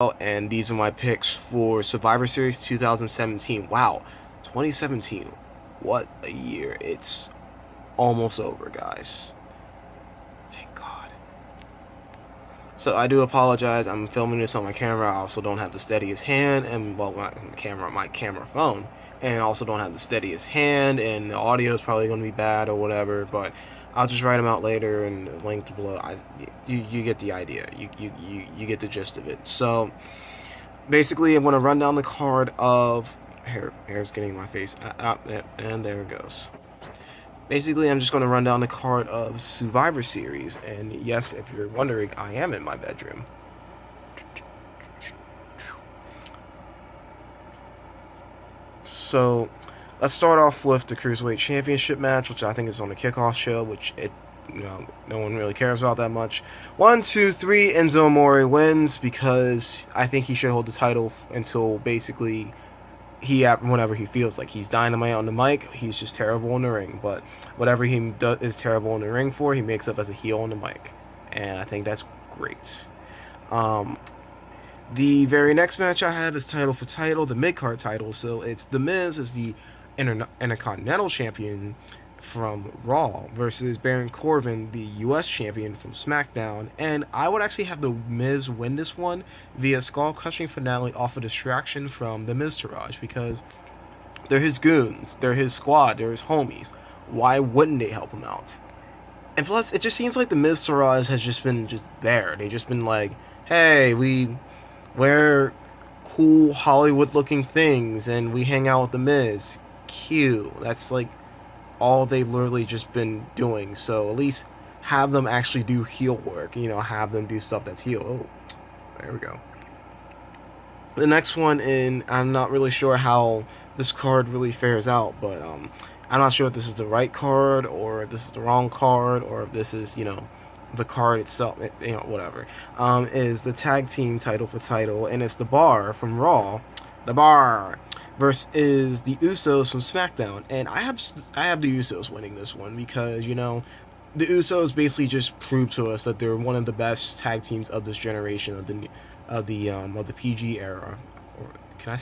And these are my picks for Survivor Series 2017. Wow, 2017. What a year. It's almost over, guys. Thank God. So I do apologize. I'm filming this on my camera. I also don't have the steadiest hand, and well, my camera phone, and I also don't have the steadiest hand, and the audio is probably going to be bad or whatever. But I'll just write them out later and link below. You get the idea. You get the gist of it. So basically, I'm going to run down the card of hair's getting in my face, and there it goes. Basically, I'm just going to run down the card of Survivor Series, and yes, if you're wondering, I am in my bedroom. So, let's start off with the Cruiserweight Championship match, which I think is on the kickoff show, which no one really cares about that much. 1, 2, 3, Enzo Amore wins because I think he should hold the title until basically whenever he feels like. He's dynamite on the mic, he's just terrible in the ring. But whatever he is terrible in the ring for, he makes up as a heel on the mic, and I think that's great. The very next match I have is title for title, the mid-card title. So it's The Miz as the Intercontinental Champion from Raw versus Baron Corbin, the US Champion from SmackDown. And I would actually have The Miz win this one via skull-crushing finale off a distraction from the Miztourage, because they're his goons, they're his squad, they're his homies. Why wouldn't they help him out? And plus, it just seems like the Miztourage has just been there. They've just been like, hey, we wear cool Hollywood-looking things and we hang out with the Miz. Cute. That's like all they've literally just been doing. So at least have them actually do heel work, have them do stuff that's heel. Oh, there we go. The next one, I'm not really sure how this card really fares out, but I'm not sure if this is the right card or if this is the wrong card or if this is the card itself, whatever. Is the tag team title for title, and it's The Bar from Raw, The Bar, versus the Usos from SmackDown. And I have the Usos winning this one because the Usos basically just proved to us that they're one of the best tag teams of this generation, of the PG era, or can I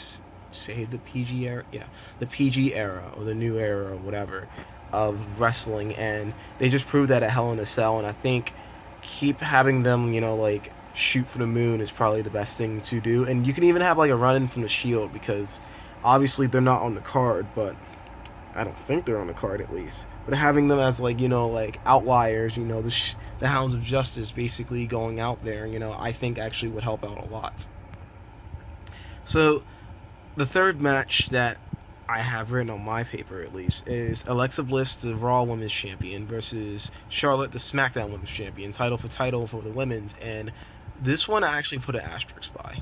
say the PG era? Yeah, the PG era or the new era or whatever of wrestling, and they just proved that at Hell in a Cell. And I think keep having them like shoot for the moon is probably the best thing to do. And you can even have like a run in from the Shield, because obviously they're not on the card, but I don't think they're on the card at least. But having them as like outliers, the Hounds of Justice basically going out there, I think actually would help out a lot. So the third match that I have written on my paper at least is Alexa Bliss, the Raw Women's Champion, versus Charlotte, the SmackDown Women's Champion, title for title for the women's. And this one I actually put an asterisk by.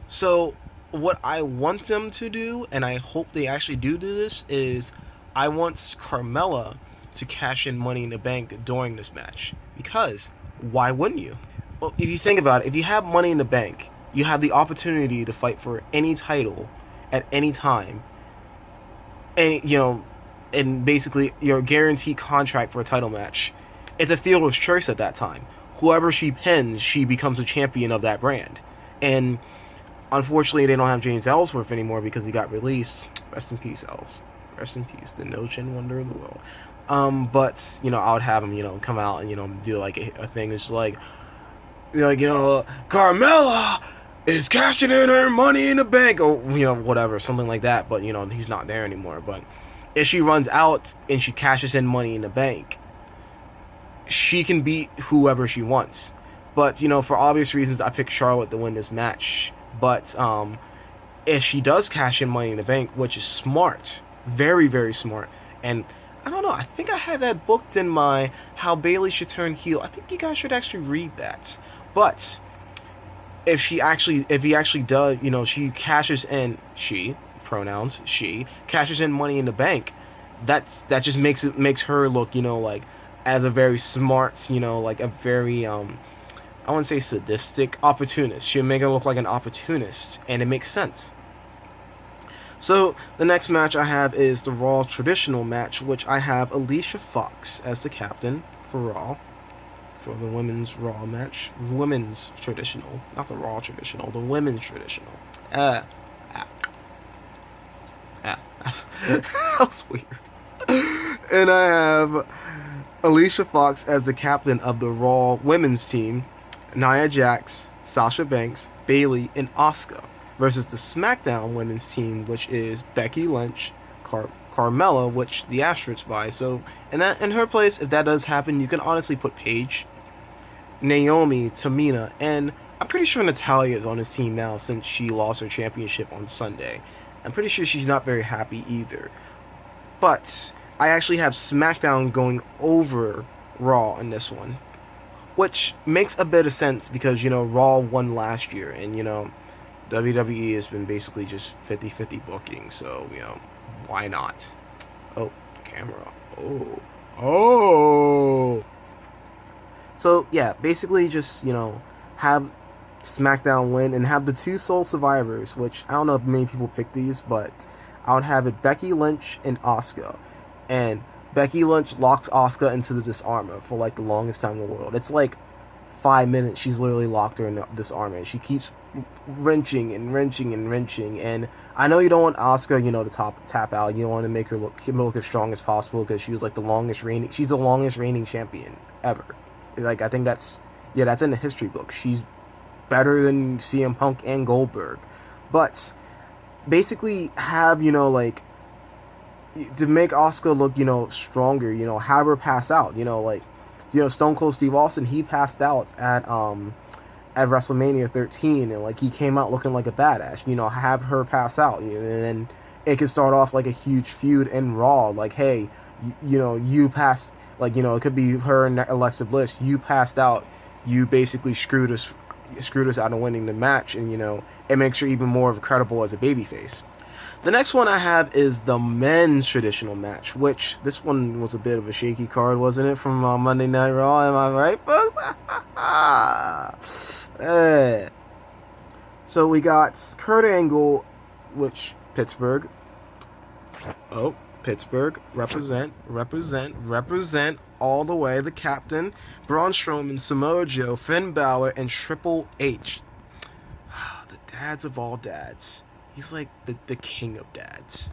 So what I want them to do, and I hope they actually do this, is I want Carmella to cash in Money in the Bank during this match. Because why wouldn't you? Well, if you think about it, if you have Money in the Bank, you have the opportunity to fight for any title at any time, and and basically your guaranteed contract for a title match. It's a fielder's choice at that time. Whoever she pins, she becomes a champion of that brand. And unfortunately, they don't have James Ellsworth anymore because he got released. Rest in peace, Els. Rest in peace, the no-chin wonder of the world. But I would have him, come out and do like a thing. It's like Carmella is cashing in her Money in the Bank, or whatever, something like that. But he's not there anymore. But if she runs out and she cashes in Money in the Bank, she can beat whoever she wants. But for obvious reasons, I picked Charlotte to win this match. But if she does cash in Money in the Bank, which is smart, very, very smart, and I don't know, I think I had that booked in my How Bayley Should Turn Heel. I think you guys should actually read that. But if he actually does, she cashes in, pronouns she cashes in Money in the Bank, that just makes her look like as a very smart, like a very I wouldn't say sadistic opportunist. She'll make her look like an opportunist, and it makes sense. So the next match I have is the Raw traditional match, which I have Alicia Fox as the captain for Raw for the women's Raw match. Women's traditional, not the Raw traditional, the women's traditional. Ah, that was weird. And I have Alicia Fox as the captain of the Raw women's team, Nia Jax, Sasha Banks, Bayley, and Asuka, versus the SmackDown women's team, which is Becky Lynch, Carmella, which the asterisks by. So, in her place, if that does happen, you can honestly put Paige, Naomi, Tamina, and I'm pretty sure Natalya is on his team now since she lost her championship on Sunday. I'm pretty sure she's not very happy either. But I actually have SmackDown going over Raw in this one, which makes a bit of sense because, Raw won last year, and, WWE has been basically just 50-50 booking, so, why not? Oh, camera. Oh. So, yeah, basically just, have SmackDown win and have the two sole survivors, which I don't know if many people pick these, but I would have it Becky Lynch and Asuka. And Becky Lynch locks Asuka into the disarmor for like the longest time in the world. It's like 5 minutes she's literally locked her in the disarmor. She keeps wrenching and wrenching and wrenching. And I know you don't want Asuka, to tap out. You don't want to make her look as strong as possible because she was like she's the longest reigning champion ever. Like, I think that's in the history book. She's better than CM Punk and Goldberg. But basically have, to make Asuka look, stronger, have her pass out, Stone Cold Steve Austin, he passed out at WrestleMania 13, and he came out looking like a badass, have her pass out, and then it could start off like a huge feud in Raw, like, hey, you passed, it could be her and Alexa Bliss, you passed out, you basically screwed us out of winning the match, and it makes her even more credible as a babyface. The next one I have is the men's traditional match, which this one was a bit of a shaky card, wasn't it, from Monday Night Raw? Am I right, folks? So we got Kurt Angle, which Pittsburgh. Oh, Pittsburgh, represent all the way. The captain, Braun Strowman, Samoa Joe, Finn Balor, and Triple H. The dads of all dads. He's like the king of dads.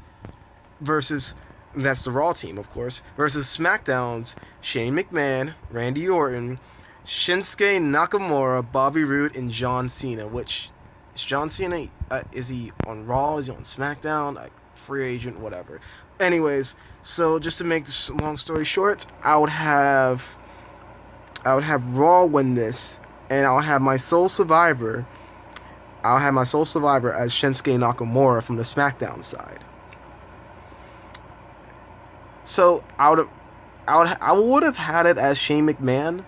Versus, that's the Raw team, of course, versus SmackDown's Shane McMahon, Randy Orton, Shinsuke Nakamura, Bobby Roode, and John Cena. Which, is John Cena, is he on Raw? Is he on SmackDown? Free agent, whatever. Anyways, so just to make this long story short, I would have Raw win this, and I'll have my sole survivor as Shinsuke Nakamura from the SmackDown side. So I would have had it as Shane McMahon,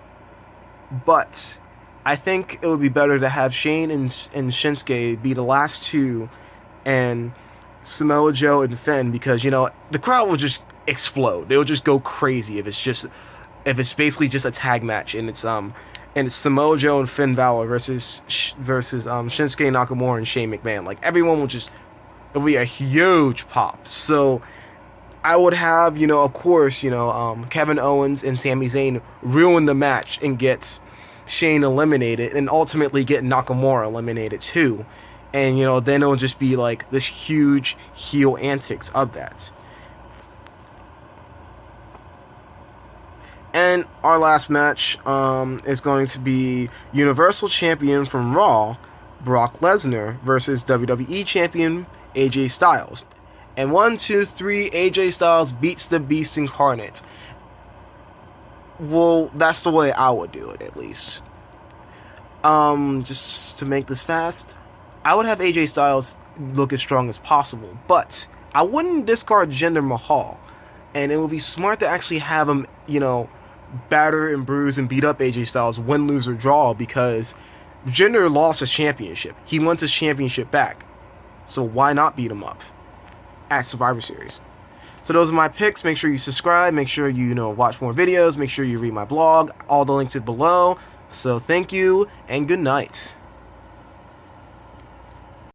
but I think it would be better to have Shane and Shinsuke be the last two, and Samoa Joe and Finn, because the crowd will just explode. They'll just go crazy if it's basically just a tag match, and it's Samoa Joe and Finn Balor versus Shinsuke Nakamura and Shane McMahon. Like, everyone will it'll be a huge pop. So I would have, of course, Kevin Owens and Sami Zayn ruin the match and get Shane eliminated, and ultimately get Nakamura eliminated too. And, then it'll just be like this huge heel antics of that. And our last match is going to be Universal Champion from Raw, Brock Lesnar, versus WWE Champion AJ Styles. And 1, 2, 3, AJ Styles beats the Beast Incarnate. Well, that's the way I would do it, at least. Just to make this fast, I would have AJ Styles look as strong as possible, but I wouldn't discard Jinder Mahal. And it would be smart to actually have him, batter and bruise and beat up AJ Styles, win, lose, or draw, because Jinder lost his championship. He wants his championship back. So why not beat him up at Survivor Series? So those are my picks. Make sure you subscribe. Make sure you, watch more videos. Make sure you read my blog. All the links are below. So thank you, and good night.